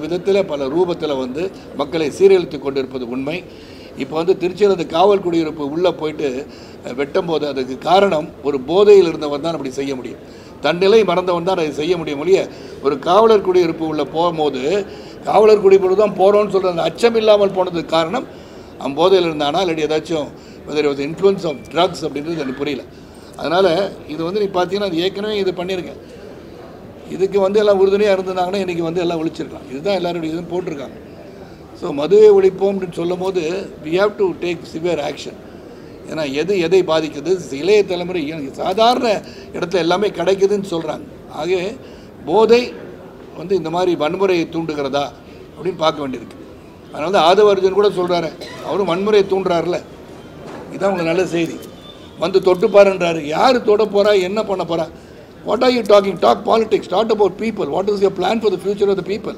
விதத்தில் பல ரூபத்தில் வந்து மக்களை சீரழித்து கொண்டிருப்பது உண்மை. இப்போ வந்து திருச்சியில் அந்த காவல் குடியிருப்பு உள்ளே போயிட்டு வெட்டும் போது அதுக்கு காரணம் ஒரு போதையில் இருந்தவன் தான் அப்படி செய்ய முடியும். தன்னிலை மறந்தவன் தான் அதை செய்ய முடியும் ஒழிய ஒரு காவலர் குடியிருப்பு உள்ளே போகும்போது காவலர் குடியிருப்பு தான் போகிறோன்னு சொல்கிற அந்த அச்சம் இல்லாமல் போனதுக்கு காரணம் அவன் போதையில் இருந்தானா இல்லாட்டி ஏதாச்சும் வெதர் இன்ஃப்ளூயன்ஸ் ஆஃப் ட்ரக்ஸ் அப்படின்றது எனக்கு புரியல. அதனால் இது வந்து நீ பார்த்தீங்கன்னா அது ஏற்கனவே இது பண்ணியிருக்கேன். இதுக்கு வந்து எல்லாம் உறுதுணையாக இருந்திருந்தாங்கன்னா இன்றைக்கி வந்து எல்லாம் ஒழிச்சிருக்கலாம். இதுதான் எல்லாருடைய இதுவும் போட்டிருக்காங்க. ஸோ மதுவை ஒழிப்போம் அப்படின்னு சொல்லும் போது we have to take severe action. ஏன்னா எதை பாதிக்குது, இளைய தலைமுறை சாதாரண இடத்துல எல்லாமே கிடைக்குதுன்னு சொல்கிறாங்க. ஆகவே போதை வந்து இந்த மாதிரி வன்முறையை தூண்டுகிறதா அப்படின்னு பார்க்க வேண்டியிருக்கு. அதனால தான் ஆதவ அர்ஜுன் கூட சொல்கிறாரு, அவரும் வன்முறையை தூண்டுறாருல. இதுதான் உங்களுக்கு நல்ல செய்தி. வந்து தொட்டு பாருன்றாரு. யார் தொட போகிறா, என்ன பண்ண போகிறா? What are you talking? Talk politics, talk about people. What is your plan for the future of the people?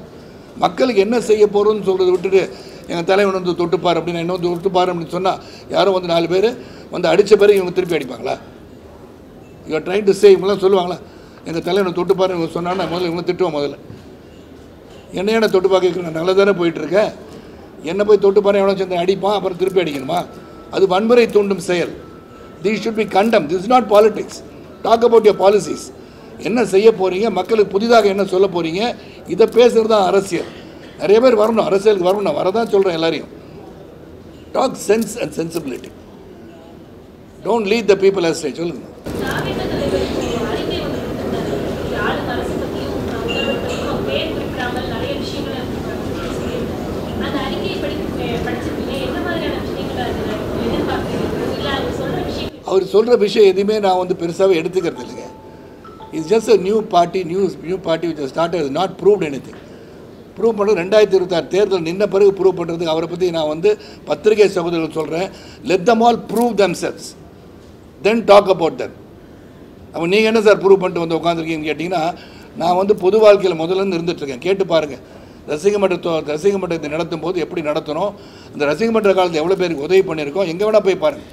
மக்களுக்கு என்ன செய்ய போகிறோன்னு சொல்கிறத விட்டுட்டு எங்கள் தலைவன் வந்து தொட்டுப்பார் அப்படின்னு என்ன வந்து தொட்டுப்பார் அப்படின்னு சொன்னால் யாரும் வந்து 4 பேர் வந்து அடித்த பிறகு இவங்க திருப்பி அடிப்பாங்களா? யூஆர் ட்ரைங் டு சே இவங்களாம் சொல்லுவாங்களா எங்கள் தலைவனை தொட்டுப்பார் இவங்க சொன்னான்னா முதல்ல இவங்க திட்டுவோம். முதல்ல என்ன தொட்டு பார்க்க நான் நல்லா தானே போயிட்டுருக்கேன். என்ன போய் தொட்டுப்பாரு எவ்வளோ சேர்ந்து அடிப்பான், அப்புறம் திருப்பி அடிக்கணுமா? அது வன்முறை தூண்டும் செயல். These should be condemned. This is not politics. Talk about your policies. என்ன செய்ய போகிறீங்க, மக்களுக்கு புதிதாக என்ன சொல்ல போகிறீங்க, இதை பேசுகிறது தான் அரசியல். நிறைய பேர் வரணும், அரசியலுக்கு வரணும். நான் வரதான் சொல்கிறேன் எல்லாரையும். Talk sense and sensibility. Don't lead the people astray. சொல்லுங்க. அவர் சொல்கிற விஷயம் எதுவுமே நான் வந்து பெருசாகவே எடுத்துக்கிறது இல்லைங்க. It's just a new party which has started has not proved anything. Prove பண்ணுறது 2026 தேர்தல் நின்ன பிறகு ப்ரூவ் பண்ணுறதுக்கு அவரை பற்றி நான் வந்து பத்திரிகை சகோதரர்கள் சொல்கிறேன். Let them all prove themselves, then talk about them. அப்போ நீங்கள் என்ன சார் ப்ரூவ் பண்ணிட்டு வந்து உட்காந்துருக்கீங்கன்னு கேட்டிங்கன்னா, நான் வந்து பொது வாழ்க்கையில் முதல்ல இருந்துகிட்ருக்கேன். கேட்டு பாருங்கள். ரசிக மன்றத்தை நடத்தும் போது எப்படி நடத்தணும், அந்த ரசிக மன்ற காலத்தில் எவ்வளோ பேருக்கு உதவி பண்ணியிருக்கோம், எங்கே வேணால் போய் பாருங்கள்.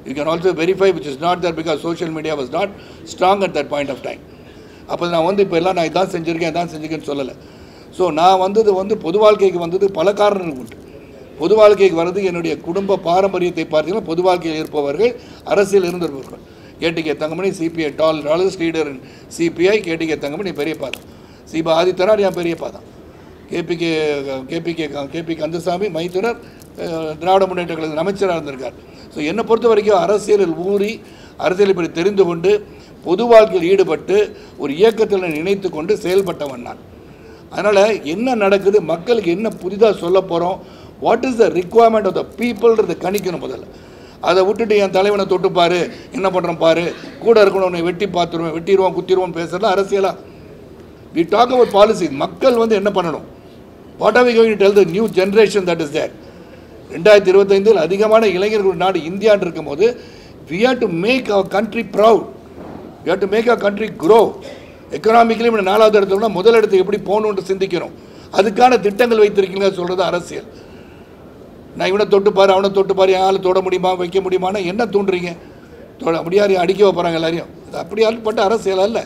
You can also verify, which is not there because social media was not strong at that point of time. அப்போ நான் வந்து இப்போ எல்லாம் நான் இதான் செஞ்சுருக்கேன்னு சொல்லலை. ஸோ நான் வந்தது வந்து பொது வாழ்க்கைக்கு வந்தது பல காரணங்கள் உண்டு. பொது வாழ்க்கைக்கு வர்றது என்னுடைய குடும்ப பாரம்பரியத்தை பார்த்தீங்கன்னா பொது வாழ்க்கையில் இருப்பவர்கள் அரசியல் இருந்திருப்பவர்கள். KTK Thangamani CPI dollars leader in CPI KTK Thangamani பெரியப்பா தான். சிபா ஆதித்தனார் என் பெரியப்பா தான். கேபி கந்தசாமி மைத்துனர் திராவிட முன்னேற்ற கழக அமைச்சராக இருந்திருக்கார். ஸோ என்னை பொறுத்த வரைக்கும் அரசியலில் ஊறி அரசியலை பற்றி தெரிந்து கொண்டு பொது வாழ்க்கையில் ஈடுபட்டு ஒரு இயக்கத்தில் நினைத்து கொண்டு செயல்பட்டவன் நான். அதனால் என்ன நடக்குது, மக்களுக்கு என்ன புதிதாக சொல்ல போகிறோம், what is the requirement of the பீப்புள்ன்றதை கணிக்கணும் முதல்ல. அதை விட்டுட்டு என் தலைவனை தொட்டுப்பார், என்ன பண்ணுறோம் பாரு, கூட இருக்கணும், உன்னை வெட்டிடுவோம் குத்திடுவோம் பேசுகிறதா அரசியலாக? We talk about policy. மக்கள் வந்து என்ன பண்ணணும், what are we going to tell the new generation that is there. 2025 அதிகமான இளைஞர்கள் நாடு இந்தியான்னு இருக்கும்போது we have to make our country proud. We have to make our country grow. Economically 4வது இடத்துல முதல் இடத்துக்கு எப்படி போகணுன்ட்டு சிந்திக்கணும். அதுக்கான திட்டங்கள் வைத்திருக்கீங்க சொல்கிறது அரசியல். நான் இவனை தொட்டுப்பார் அவனை தொட்டுப்பார் யாரும் தொட முடியுமா வைக்க முடியுமானா என்ன தூண்டுறீங்க? அப்படியாரு அடிக்க வைப்பாங்க எல்லாரையும். அது அப்படியாப்பட்ட அரசியல் அல்ல.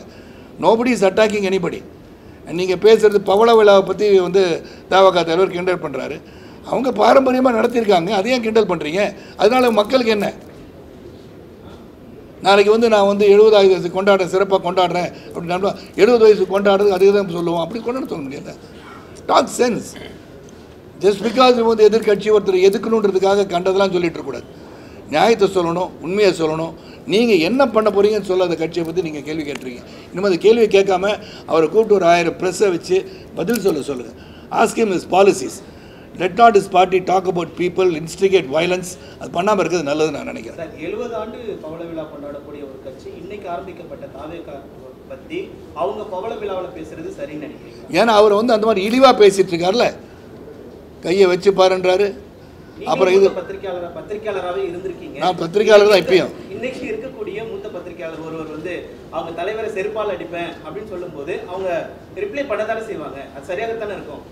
Nobody is attacking anybody. நீங்கள் பேசுகிறது பவள விழாவை பற்றி வந்து தவக தலைவர் கிண்டல் பண்ணுறாரு. அவங்க பாரம்பரியமாக நடத்தியிருக்காங்க, அதையும் கிண்டல் பண்ணுறீங்க. அதனால மக்களுக்கு என்ன? நாளைக்கு வந்து நான் வந்து 70வது வயசு கொண்டாடுறேன், சிறப்பாக கொண்டாடுறேன் அப்படின்னா 70 வயசு கொண்டாடுறது அதுக்கு தான் சொல்லுவோம். அப்படி கொண்டாட சொல்ல முடியாது. Talk sense. ஜஸ்ட் பிகாஸ் வந்து எதிர்கட்சி ஒருத்தர் எதுக்கணுன்றதுக்காக கண்டதெல்லாம் சொல்லிட்டு இருக்கக்கூடாது. நியாயத்தை சொல்லணும், உண்மையை சொல்லணும். நீங்கள் என்ன பண்ண போகிறீங்கன்னு சொல்ல அந்த கட்சியை பற்றி நீங்கள் கேள்வி கேட்டுறீங்க. இனிமேல் அந்த கேள்வியை கேட்காம அவரை கூப்பிட்டு ஒரு 1000 ப்ரெஸ்ஸை வச்சு பதில் சொல்லுங்கள். Ask him his policies. Let not his party talk about people, instigate violence. அது பண்ணாமல் இருக்கிறது நல்லது நான் நினைக்கிறேன். 70 ஆண்டு பவள விழா கொண்டாடக்கூடிய ஒரு கட்சி இன்னைக்கு ஆரம்பிக்கப்பட்ட தாவேகா பற்றி அவங்க பவள விழாவில் பேசுறது சரின்னு நினைக்கிறீங்க? ஏன்னா அவர் வந்து அந்த மாதிரி இழிவாக பேசிகிட்டு இருக்கார்ல, கையை வச்சு பாருன்றாரு. அப்புறம் இது பத்திரிகையாளராகவே இருந்திருக்கீங்க. நான் பத்திரிகையாளர் தான். இப்பயும் இன்னைக்கு இருக்கக்கூடிய மூத்த பத்திரிகையாளர் ஒருவர் வந்து அவங்க தலைவரை செருப்பால் அடிப்பேன் அப்படின்னு சொல்லும்போது அவங்க ரிப்ளை பண்ணதானே செய்வாங்க. அது சரியாகத்தானே இருக்கும்.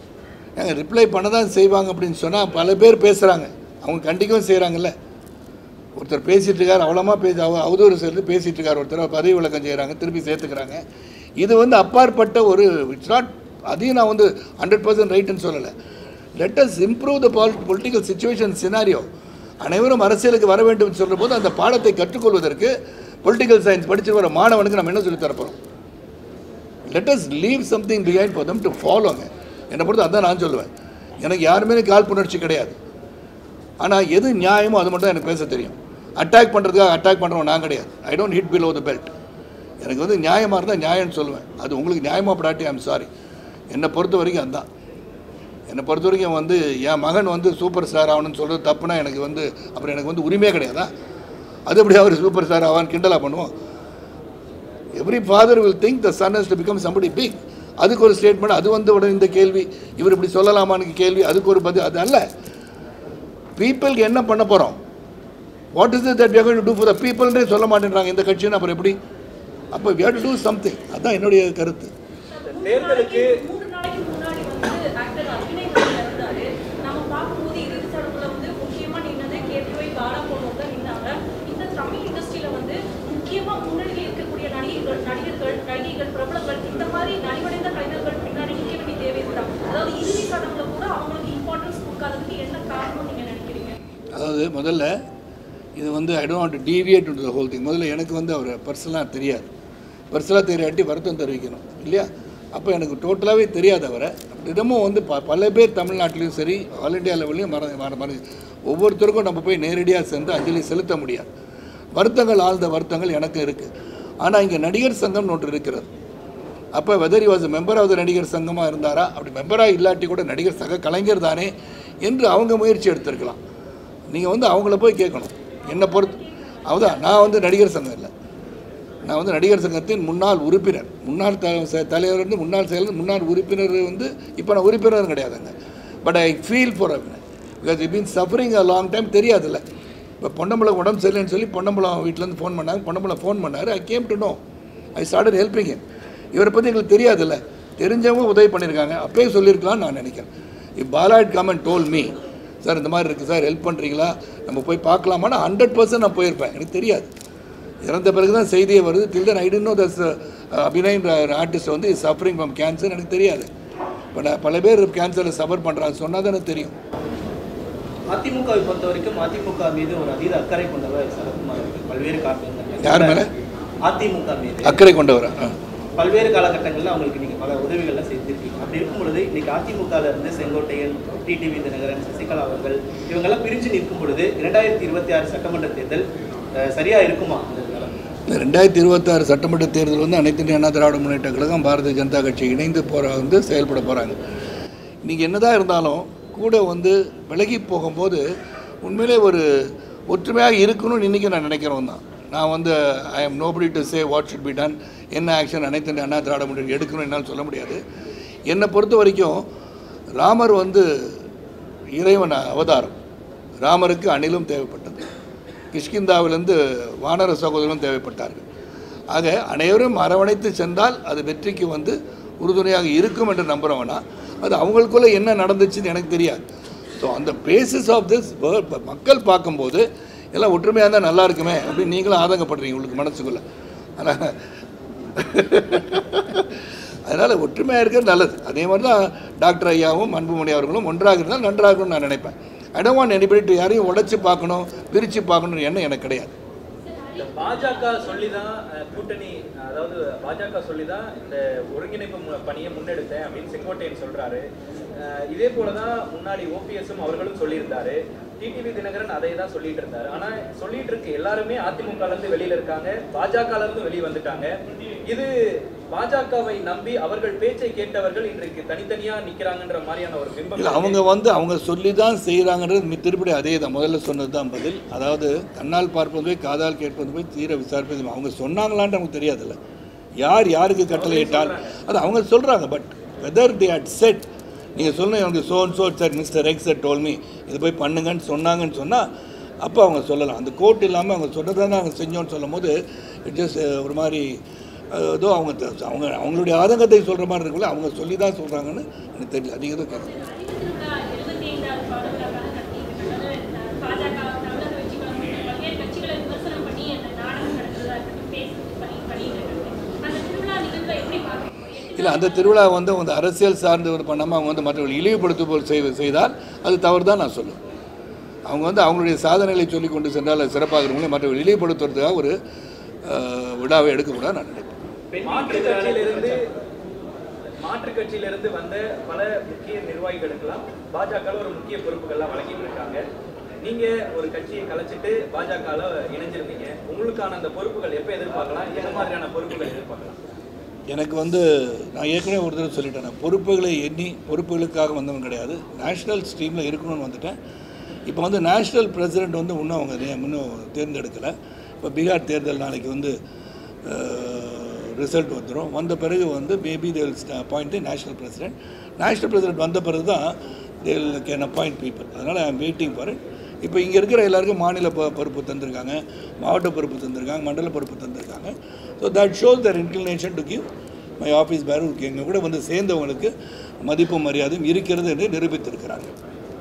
ரிப்ளை பண்ண தான் செய்வாங்க அப்படின்னு சொன்னால் பல பேர் பேசுகிறாங்க, அவங்க கண்டிக்கவும் செய்கிறாங்கல்ல. ஒருத்தர் பேசிகிட்டு இருக்கார், அவ்வளோமா அவதூறு சேர்த்து பேசிகிட்டு இருக்கார், ஒருத்தர் பதவி விலக்கம் செய்கிறாங்க, திருப்பி சேர்த்துக்கிறாங்க. இது வந்து அப்பாற்பட்ட ஒரு இட்ஸ் நாட் அதையும் நான் வந்து 100% ரைட்டுன்னு சொல்லலை. Let us improve the political situation scenario. அனைவரும் அரசியலுக்கு வர வேண்டும் சொல்கிற போது அந்த பாடத்தை கற்றுக்கொள்வதற்கு பொலிட்டிக்கல் சயின்ஸ் படிச்சு வர மாணவனுக்கு நம்ம என்ன சொல்லி தரப்போகிறோம்? Let us leave something behind for them to ஃபாலோங்க. என்னை பொறுத்து அதான் நான் சொல்லுவேன். எனக்கு யாருமே காழ்ப்புணர்ச்சி கிடையாது. ஆனால் எது நியாயமோ அது மட்டும் தான் எனக்கு பேச தெரியும். அட்டாக் பண்ணுறதுக்காக அட்டாக் பண்ணுறவன் நான் கிடையாது. I don't hit below the belt. எனக்கு வந்து நியாயமாக இருந்தால் நியாயம்னு சொல்லுவேன். அது உங்களுக்கு நியாயமாக படாட்டி ஐம் சாரி. என்னை பொறுத்த வரைக்கும் அதுதான். என்னை பொறுத்த வரைக்கும் வந்து என் மகன் வந்து சூப்பர் ஸ்டார் ஆகணும்னு சொல்கிறது தப்புனா எனக்கு வந்து அப்புறம் எனக்கு வந்து உரிமையே கிடையாதா? அது எப்படி அவர் சூப்பர் ஸ்டார் ஆவான்னு கிண்டலாக பண்ணுவோம்? Every father will think the son has to become somebody big. அதுக்கு ஒரு ஸ்டேட்மெண்ட், அது வந்து உடனே இந்த கேள்வி, இவர் இப்படி சொல்லலாமான்னு கேள்வி, அதுக்கு ஒரு பதில். அது அல்ல. பீப்புளுக்கு என்ன பண்ண போகிறோம்? What is it that we are going to do for the பீப்புள்ன்றே சொல்ல மாட்டேன்றாங்க இந்த கட்சின்னு. அப்புறம் எப்படி? அப்போ we have to do something. அதுதான் என்னுடைய கருத்து. தேர்தலுக்கு 3 நாளைக்கு முன்னாடி வந்து ஆக்டர் அபிநய் இருந்தாரு. நம்ம பார்க்கும்போது இறுதி சடங்குல வந்து முக்கியமா நின்னது கேபிஒய் பாலா போனவங்க தான் நின்னாங்க. இந்த தமிழ் இண்டஸ்ட்ரியில வந்து முக்கியமா முன்னணியில் இருக்கக்கூடிய நடிகர்கள், பிரபலங்கள், இந்த மாதிரி நலிவடைந்த கலைஞர்கள் பின்னாடி நிற்க வேண்டிய தேவை இருக்கா? அதாவது இறுதி சடங்குல கூட அவங்களுக்கு இம்பார்ட்டன்ஸ் கொடுக்காததுக்கு என்ன காரணம் நீங்க நினைக்கிறீங்க? அதாவது முதல்ல இது வந்து I don't want to deviate to the whole thing. முதல்ல எனக்கு வந்து அவரை பர்சனலாக தெரியாது. பர்சனலாக தெரியாட்டி வருத்தம் தெரிவிக்கணும் இல்லையா? அப்போ எனக்கு டோட்டலாகவே தெரியாது அவரை. தினமும் வந்து பல பேர் தமிழ்நாட்டிலையும் சரி ஆல் இண்டியா லெவல்லையும் மற ஒவ்வொருத்தருக்கும் நம்ம போய் நேரடியாக சென்று அஞ்சலி செலுத்த முடியாது. வருத்தங்கள், ஆழ்ந்த வருத்தங்கள் எனக்கு இருக்குது. ஆனால் இங்கே நடிகர் சங்கம்னு ஒன்று இருக்கிறது. அப்போ whether was member of the நடிகர் சங்கமாக இருந்தாரா? அப்படி மெம்பராக இல்லாட்டி கூட நடிகர் சக கலைஞர் தானே என்று அவங்க முயற்சி எடுத்திருக்கலாம். நீங்கள் வந்து அவங்கள போய் கேட்கணும். என்னை பொறுத்து அதுதான். நான் வந்து நடிகர் சங்கம் இல்லை. நான் வந்து நடிகர் சங்கத்தின் முன்னாள் உறுப்பினர், முன்னாள் தலைவர் வந்து முன்னாள் செயலர், முன்னாள் உறுப்பினர் வந்து இப்போ நான் உறுப்பினரும் கிடையாதுங்க. But I feel for Abhinay because it been suffering a long time. தெரியாதுல்ல. இப்போ பொன்னம்பலம் உடம்பு சரியில்லைன்னு சொல்லி பொன்னம்பலம் வீட்டிலேருந்து ஃபோன் பண்ணாங்க. பொன்னம்பலம் ஃபோன் பண்ணார். I came to know. I started helping him. இவரை பற்றி எங்களுக்கு தெரியாதுல்ல. தெரிஞ்சவங்க உதவி பண்ணியிருக்காங்க. அப்பயே சொல்லியிருக்கலாம்னு நான் நினைக்கிறேன். இப் Bala hut come and told me, sir இந்த மாதிரி இருக்குது சார், ஹெல்ப் பண்ணுறீங்களா, நம்ம போய் பார்க்கலாமான்னு 100% நான் போயிருப்பேன். எனக்கு தெரியாது. இறந்த பிறகு தான் செய்தியே வருது. Till then I don't know that's அபிநய்ன்ற ஆர்டிஸ்ட் வந்து இஸ் சஃபரிங் ஃப்ரம் கேன்சர். எனக்கு தெரியாது. இப்போ நான் பல பேர் கேன்சரில் சஃபர் பண்ணுறாங்க சொன்னால் தான் எனக்கு தெரியும். அதிமுகவை பொறுத்த வரைக்கும் அதிமுக மீது ஒரு அதீத அக்கறை கொண்டவர் சரத்குமார் அவர்கள். பல்வேறு காரணங்கள். யார் மேலே? அதிமுக மீது அக்கறை கொண்டவரா? பல்வேறு காலகட்டங்களில் அவங்களுக்கு நீங்கள் பல உதவிகள்லாம் செய்திருக்கீங்க. அப்படி இருக்கும் பொழுது இன்னைக்கு அதிமுகவில் இருந்து செங்கோட்டையன், டிடிவி தினகரன், சசிகலா அவர்கள் இவங்கெல்லாம் பிரிஞ்சு நிற்கும் பொழுது 2026 சட்டமன்ற தேர்தல் சரியாக இருக்குமா? இந்த 2026 சட்டமன்ற தேர்தல் வந்து அனைத்து இந்திய அண்ணா திராவிட முன்னேற்ற கழகம், பாரதிய ஜனதா கட்சி இணைந்து செயல்பட போகிறாங்க. இன்றைக்கி என்னதான் இருந்தாலும் கூட வந்து விலகி போகும்போது உண்மையிலே ஒரு ஒற்றுமையாக இருக்கணும்னு இன்றைக்கி நான் நினைக்கிறவன் தான். நான் வந்து I am nobody to say what should be done, என்ன ஆக்ஷன் அனைத்து இந்திய அண்ணா திராவிட முன்னேற்ற எடுக்கணும் என்னால் சொல்ல முடியாது. என்னை பொறுத்த வரைக்கும் ராமர் வந்து இறைவன் அவதாரம். ராமருக்கு அணிலும் தேவைப்பட்டது. கிஷ்கிந்தாவிலிருந்து வானர சகோதரர்களும் தேவைப்பட்டார்கள். ஆக அனைவரும் அரவணைத்து சென்றால் அது வெற்றிக்கு வந்து உறுதுணையாக இருக்கும் என்று நம்புகிறவனா, அது அவங்களுக்குள்ளே என்ன நடந்துச்சுன்னு எனக்கு தெரியாது. ஸோ அந்த பேசிஸ் ஆஃப் திஸ் மக்கள் பார்க்கும்போது எல்லாம் ஒற்றுமையாக இருந்தால் நல்லா இருக்குமே அப்படின்னு நீங்களும் ஆதங்கப்படுறீங்க உங்களுக்கு மனசுக்குள்ளே. அதனால் ஒற்றுமையாக இருக்கிறது நல்லது. அதே மாதிரி தான் டாக்டர் ஐயாவும் அன்புமணி அவர்களும் ஒன்றாக இருந்தால் நன்றாக இருக்கும்னு நான் நினைப்பேன். ஐ டோன்ட் வாண்ட் எனிபடி யாரையும் உடைச்சு பார்க்கணும், பிரித்து பார்க்கணும்னு எண்ணம் எனக்கு கிடையாது. பாஜக சொல்லி தான் கூட்டணி, அதாவது பாஜக சொல்லி தான் இந்த ஒருங்கிணைப்பு பணியை முன்னெடுத்தேன் அப்படின்னு செங்கோட்டையன் சொல்றாரு. இதே போலதான் முன்னாடி ஓபிஎஸும் அவர்களும் சொல்லியிருந்தாரு. டிடிவி தினகரன் அதை தான் சொல்லிட்டு இருந்தாரு. ஆனா சொல்லிட்டு இருக்கு எல்லாருமே அதிமுகல இருந்து வெளியில இருக்காங்க, பாஜகல இருந்து வெளியே வந்துட்டாங்க. இது பாஜகவை நம்பி அவர்கள் பேச்சை கேட்டவர்கள் இன்றைக்கு தனித்தனியா நிக்கிறாங்கன்ற மாதிரியான ஒரு பிம்பம். அவங்க வந்து அவங்க சொல்லி தான் செய்கிறாங்கன்றது திருப்பி அதே தான் முதல்ல சொன்னது தான் பதில். அதாவது கண்ணால் பார்ப்பது போய் காதால் கேட்பது போய் தீர விசாரிப்பது. அவங்க சொன்னாங்களான்னு நமக்கு தெரியாதுல்ல. யார் யாருக்கு கட்டளை இட்டால் அது அவங்க சொல்கிறாங்க. But whether they hut set, நீங்கள் சொன்ன அவங்க so sir mister X sir told me இதை போய் பண்ணுங்கன்னு சொன்னாங்கன்னு சொன்னால் அப்போ அவங்க சொல்லலாம். அந்த கோர்ட் இல்லாமல் அவங்க சொன்னதை தான் அவங்க செஞ்சோன்னு சொல்லும் போது இட் ஜஸ்ட் ஒரு மாதிரி ஏதோ அவங்களுடைய ஆதங்கத்தை சொல்கிற மாதிரி இருக்குல்ல. அவங்க சொல்லி தான் சொல்கிறாங்கன்னு எனக்கு தெரியல. அதிக தான் கேட்குறேன். இல்லை அந்த திருவிழா வந்து அந்த அரசியல் சார்ந்து ஒரு பண்ணாமல் அவங்க வந்து மற்றவர்கள் இழிவுபடுத்துபோல் செய்தால் அது தவறு தான் நான் சொல்லுவேன். அவங்க வந்து அவங்களுடைய சாதனைகளை சொல்லி கொண்டு சென்றால் சிறப்பாக இருக்கிறவங்களே மற்றவர்கள் இழிவுபடுத்துறதுக்காக ஒரு விழாவை எடுக்கக்கூடாது நான் நினைப்பேன். மாற்றுக் கட்சியிலிருந்து வந்த பல முக்கிய நிர்வாகிகளுக்கெல்லாம் பாஜக ஒரு முக்கிய பொறுப்புகள்லாம் வழங்கிட்டு இருக்காங்க. நீங்க ஒரு கட்சியை கலைச்சிட்டு பாஜக இணைஞ்சிருந்தீங்க. உங்களுக்கான அந்த பொறுப்புகள் எப்போ எதிர்பார்க்கலாம்? என்ன மாதிரியான பொறுப்புகள் எதிர்பார்க்கலாம்? எனக்கு வந்து நான் ஏற்கனவே ஒரு தடவை சொல்லிட்டேன், பொறுப்புகளை எண்ணி பொறுப்புகளுக்காக வந்தவன் கிடையாது. நேஷ்னல் ஸ்ட்ரீமில் இருக்கணும்னு வந்துட்டேன். இப்போ வந்து நேஷ்னல் பிரசிடெண்ட் வந்து இன்னும் அவங்க இன்னும் தேர்ந்தெடுக்கலை. இப்போ பீகார் தேர்தல் நாளைக்கு வந்து ரிசல்ட் வந்துடும். வந்த பிறகு வந்து maybe they will appoint the national president வந்த பிறகு தான் they will can appoint people. அதனால் I am waiting for it. இப்போ இங்கே இருக்கிற எல்லாருக்கும் மாநில பொறுப்பு தந்திருக்காங்க, மாவட்ட பொறுப்பு தந்திருக்காங்க, மண்டல பொறுப்பு தந்திருக்காங்க. So that shows their inclination to give my office பேருக்கு எங்கள் கூட வந்து சேர்ந்தவங்களுக்கு மதிப்பும் மரியாதையும் இருக்கிறது என்று நிரூபித்திருக்கிறாங்க.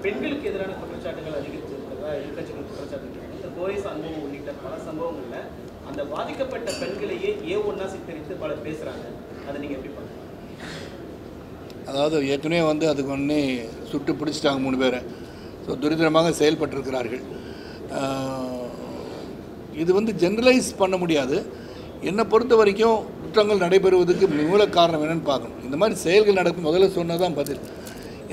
பெண்களுக்கு எதிரான குற்றச்சாட்டுகள் அதிகரிச்சிருக்கிறதா எதிர்கட்சிகள் குற்றச்சாட்டு. இந்த கோவை சம்பவம் உள்ளிட்ட பல சம்பவங்களில் அந்த பாதிக்கப்பட்ட பெண்களையே ஒன்றா சித்தரித்து பலர் பேசுகிறாங்க. அதை நீங்கள் எப்படி பார்க்குறீங்க? அதாவது ஏற்கனவே வந்து அதுக்கு ஒன்றே சுட்டு பிடிச்சிட்டாங்க 3 பேரை. ஸோ துரிதமாக செயல்பட்டிருக்கிறார்கள். இது வந்து ஜென்ரலைஸ் பண்ண முடியாது. என்னை பொறுத்த வரைக்கும் குற்றங்கள் நடைபெறுவதற்கு மூல காரணம் என்னென்னு பார்க்கணும். இந்த மாதிரி செயல்கள் நடக்கும் முதல்ல சொன்னதான் பதில்.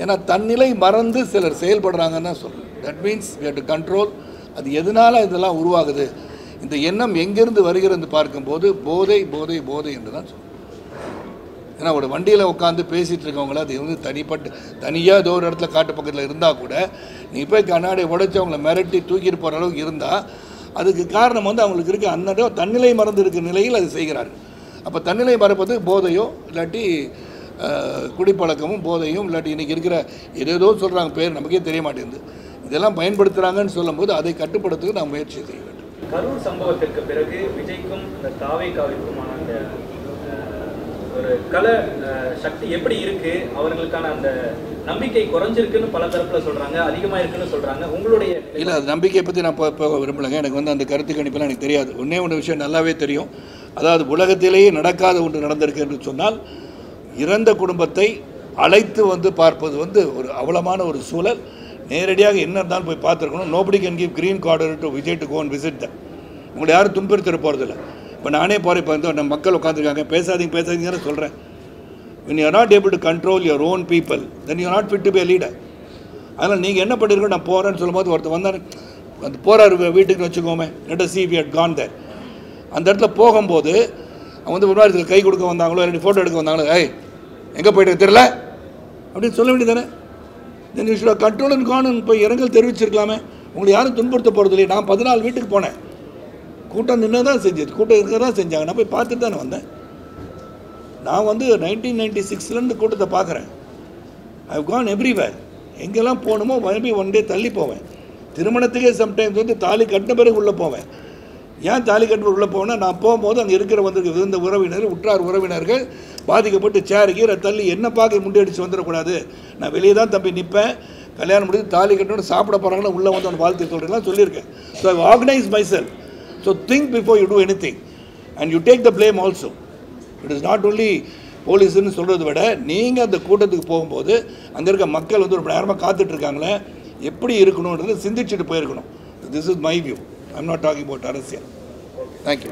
ஏன்னா தன்னிலை மறந்து சிலர் செயல்படுறாங்கன்னு தான் சொல்கிறேன். That means we have to control. அது எதனால் இதெல்லாம் உருவாகுது, இந்த எண்ணம் எங்கேருந்து வருகிறது பார்க்கும்போது போதை போதை போதை என்று தான் சொல்லுவேன். ஏன்னா ஒரு வண்டியில் உட்காந்து பேசிகிட்டு இருக்கவங்கள அது வந்து தனியாக ஏதோ ஒரு இடத்துல காட்டு பக்கத்தில் இருந்தால் கூட நீ போய் கண்ணாடியை உடைச்சி அவங்கள மிரட்டி தூக்கிட்டு போகிற அளவுக்கு இருந்தால் அதுக்கு காரணம் வந்து அவங்களுக்கு இருக்க அந்த தன்னிலை மறந்து இருக்கிற நிலையில் அது செய்கிறார்கள். அப்போ தன்னிலை மறப்பது போதையோ இல்லாட்டி குடிப்பழக்கமும் போதையும் இல்லாட்டி இன்றைக்கி இருக்கிற ஏதேதோ சொல்கிறாங்க பேர் நமக்கே தெரிய மாட்டேங்குது. இதெல்லாம் பயன்படுத்துகிறாங்கன்னு சொல்லும்போது அதை கட்டுப்படுத்துக்கு நாம் முயற்சி செய்ய வேண்டும். கரூர் சம்பவத்திற்கு பிறகு விஜய்க்கும் இந்த தாவேகாவிற்குமான அந்த ஒரு கல சக்தி எப்படி இருக்கு, அவர்களுக்கான அந்த நம்பிக்கை குறைஞ்சிருக்குன்னு பல தரப்புல சொல்றாங்க, அதிகமாக இருக்குன்னு சொல்றாங்க. உங்களுடைய இல்லை அது நம்பிக்கையை பற்றி நான் போக விரும்பலைங்க. எனக்கு வந்து அந்த கருத்து கணிப்பெல்லாம் எனக்கு தெரியாது. ஒன்று விஷயம் நல்லாவே தெரியும். அதாவது உலகத்திலேயே நடக்காத ஒன்று நடந்திருக்கு என்று சொன்னால் இறந்த குடும்பத்தை அழைத்து வந்து பார்ப்பது வந்து ஒரு அவலமான ஒரு சூழல். நேரடியாக என்ன இருந்தாலும் போய் பார்த்துருக்கணும். Nobody can give green card to Vijay to go and visit them. உங்களை யாரும் துன்புறுத்திட போகிறதில்ல. இப்போ நானே போகிறேன். இப்போ வந்து நம்ம மக்கள் உட்காந்துருக்காங்க, பேசாதீங்கன்னு சொல்கிறேன். when you are not able to control your own people then you are not fit to be a leader. அதனால் நீங்கள் என்ன பண்ணியிருக்கோம், நான் போகிறேன்னு சொல்லும்போது ஒருத்தர் வந்தார், அந்த போகிறார் வீட்டுக்கு வச்சுக்கோமே, let us see if he had gone there. அந்த இடத்துல போகும்போது அவங்க வந்து ஒரு மாதிரி கை கொடுக்க வந்தாங்களோ இல்லாட்டி ஃபோட்டோ எடுக்க வந்தாங்களோ, ஏய் எங்கே போய்ட்டு தெரியல அப்படின்னு சொல்ல வேண்டியதானே. Then you should have control and gone போய் இரங்கல் தெரிவிச்சிருக்கலாமே. உங்களை யாரும் துன்புறுத்த போகிறது இல்லையே. நான் 14 வீட்டுக்கு போனேன். கூட்டம் நின்று தான் செஞ்சது, கூட்டம் இருக்க தான் செஞ்சாங்க. நான் போய் பார்த்துட்டு தானே வந்தேன். நான் வந்து 1996 கூட்டத்தை பார்க்குறேன். I have gone everywhere. எங்கெல்லாம் போகணுமோ மறுபடி ஒன் டே தள்ளி போவேன். திருமணத்துக்கே சம்டைம்ஸ் வந்து தாலி கட்டின பிறகு உள்ளே போவேன். ஏன் தாலி கட்டு உள்ளே போவேன்னா, நான் போகும்போது அங்கே இருக்கிற விருந்த உறவினர் உற்றார் உறவினர்கள் பாதிக்கப்பட்டு சேருக்கீரை தள்ளி என்ன பார்க்க முண்டியடிச்சு வந்துடக்கூடாது. நான் வெளியே தான் தம்பி நிற்பேன். கல்யாணம் முடிஞ்சு தாலி கட்டணும் சாப்பிட போகிறாங்கன்னா உள்ளே வந்து அவனை வாழ்த்து சொல்கிறேன்லாம் சொல்லியிருக்கேன். So I organise myself. So think before you do anything and you take the blame also. It is not only போலீஸுன்னு சொல்கிறத விட நீங்கள் அந்த கூட்டத்துக்கு போகும்போது அங்கே இருக்க மக்கள் வந்து ஒரு நேரமாக காத்துட்ருக்காங்களே, எப்படி இருக்கணுன்றது சிந்திச்சுட்டு போயிருக்கணும். This is my view. I am not talking about அரசியல். தேங்க்யூ.